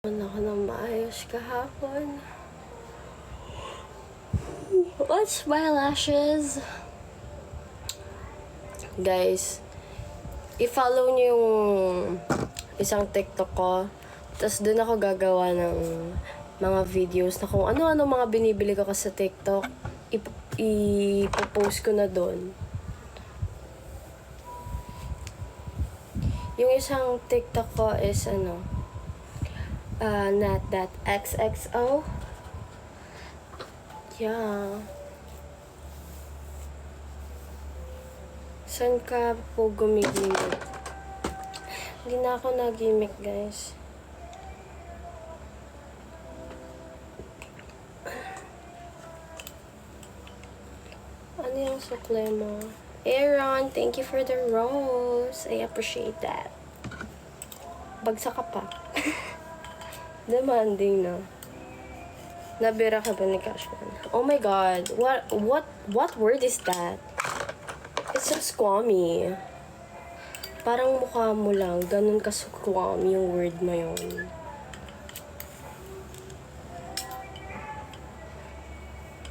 Ako ng maayos kahapon. Watch my lashes. Guys, i-follow niyo yung isang TikTok ko. Tapos doon ako gagawa ng mga videos na kung ano-ano mga binibili ko kasi sa TikTok. I-post ko na doon. Yung isang TikTok ko is not that XXO. Yeah. Saan ka po gumigimik? Hindi na ako nagimik, guys. Ano yung sukle mo? Aaron, thank you for the rose. I appreciate that. Bagsak ka pa. Demanding na. Nabira ka ba ni Cashman? Oh my God. What word is that? It's so squammy. Parang mukha mo lang. Ganun ka squammy yung word mo yun.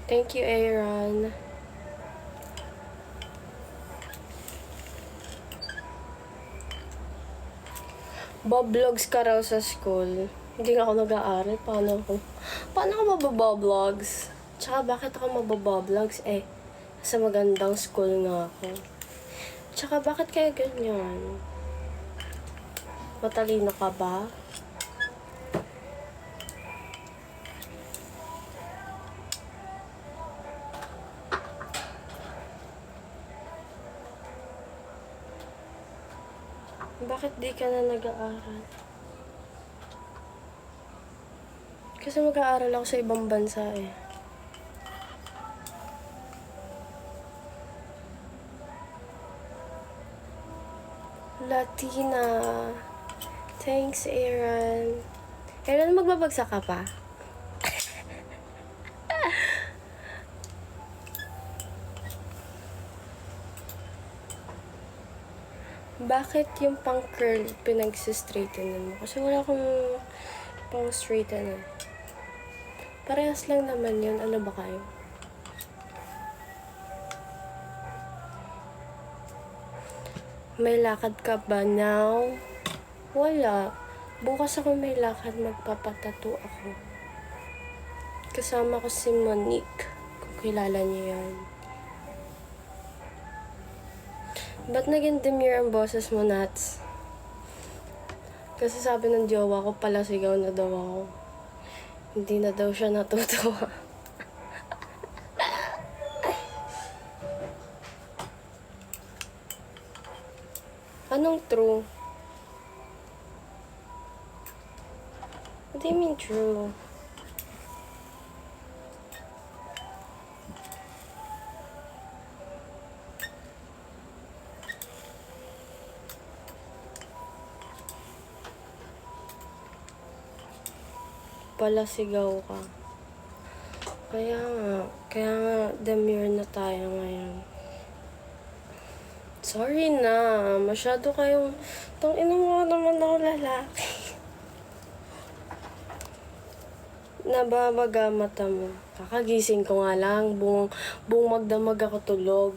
Thank you, Aaron. Boblogs ka raw sa school. Hindi nga ako nag-aaral. Paano ako mababoblogs? Tsaka bakit ako mababoblogs? Sa magandang school nga ako. Tsaka bakit kaya ganyan? Matalino ka ba? Bakit di ka na nag-aaral? Kasi mag-aaral ako sa ibang bansa eh. Latina. Thanks, Aaron. Aaron, magbabagsak ka pa? Bakit yung pang curl pinag-straightenan mo? Kasi wala akong pang straighten. Parehas lang naman yun. Ano ba kayo? May lakad ka ba now? Wala. Bukas ako may lakad. Magpapatato ako. Kasama ko si Monique. Kung kilala niyo yan. Ba't naging demure ang boses mo, Nats? Kasi sabi ng jowa ko, pala sigaw na daw ako. Hindi na daw siya natutuwa. Anong true? What do you mean true? Palasigaw ka. Kaya nga, demure na tayo ngayon. Sorry na, masyado kayong, ina mo naman ako lalaki. Nababaga mata mo. Kakagising ko nga lang, buong magdamag ako tulog.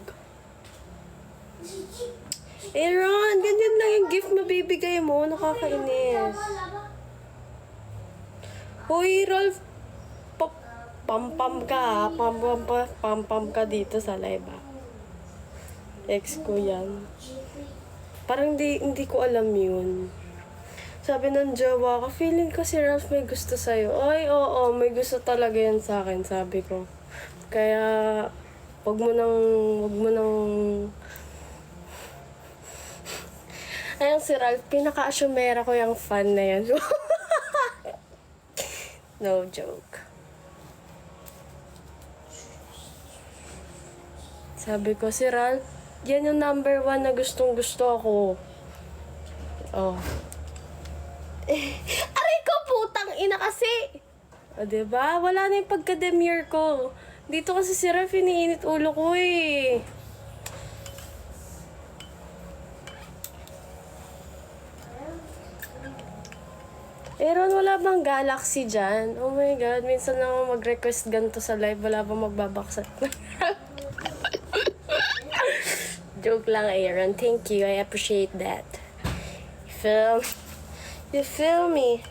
Aaron, ganyan lang yung gift mabibigay mo, nakakainis. Hoy, Rolf, pam-pam ka dito sa live, Ex ko yan. Parang hindi ko alam yun. Sabi ng jowa ko, feeling ko si Ralph may gusto sa'yo. Ay, oo, may gusto talaga yan sa akin, sabi ko. Kaya, wag mo nang... Ayun si Ralph, pinaka-asyumera ko yung fan na yan. No joke. Sabi ko, si Ralph, yan yung number 1 na gustong gusto ako. Oh. Aray ko, putang ina kasi! O, diba? Wala na yung pagka-demure ko. Dito kasi si Ralph, iniinit ulo ko eh. Aaron, wala bang Galaxy dyan? Oh my God, minsan lang ako mag-request ganito sa live. Wala bang magbabaksat? Joke lang, Aaron. Thank you. I appreciate that. You feel me?